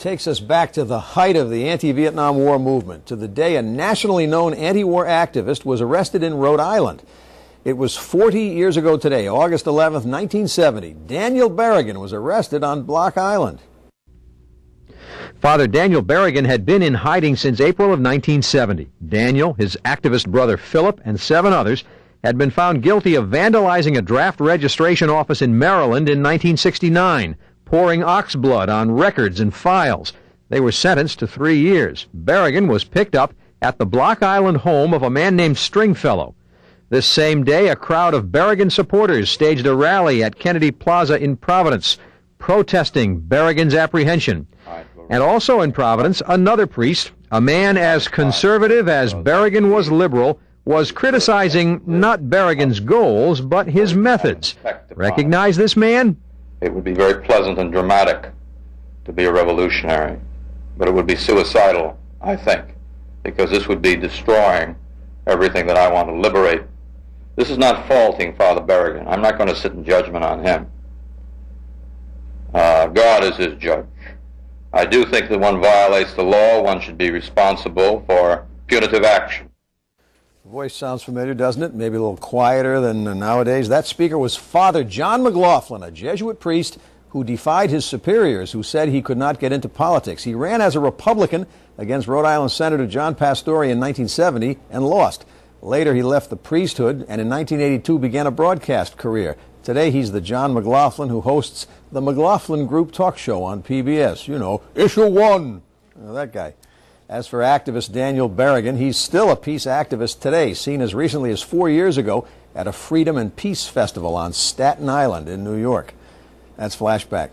takes us back to the height of the anti-Vietnam War movement, to the day a nationally known anti-war activist was arrested in Rhode Island. It was 40 years ago today, August 11th, 1970. Daniel Berrigan was arrested on Block Island. Father Daniel Berrigan had been in hiding since April of 1970. Daniel, his activist brother Philip, and 7 others had been found guilty of vandalizing a draft registration office in Maryland in 1969, pouring ox blood on records and files. They were sentenced to 3 years. Berrigan was picked up at the Block Island home of a man named Stringfellow. This same day, a crowd of Berrigan supporters staged a rally at Kennedy Plaza in Providence, protesting Berrigan's apprehension. And also in Providence, another priest, a man as conservative as Berrigan was liberal, was criticizing not Berrigan's goals, but his methods. Recognize this man? It would be very pleasant and dramatic to be a revolutionary, but it would be suicidal, I think, because this would be destroying everything that I want to liberate. This is not faulting Father Berrigan. I'm not going to sit in judgment on him. God is his judge. I do think that one violates the law, one should be responsible for punitive action. The voice sounds familiar, doesn't it? Maybe a little quieter than nowadays. That speaker was Father John McLaughlin, a Jesuit priest who defied his superiors who said he could not get into politics. He ran as a Republican against Rhode Island Senator John Pastore in 1970 and lost. Later, he left the priesthood and in 1982 began a broadcast career. Today, he's the John McLaughlin who hosts the McLaughlin Group talk show on PBS. You know, Issue 1. That guy. As for activist Daniel Berrigan, he's still a peace activist today, seen as recently as 4 years ago at a Freedom and Peace Festival on Staten Island in New York. That's Flashback.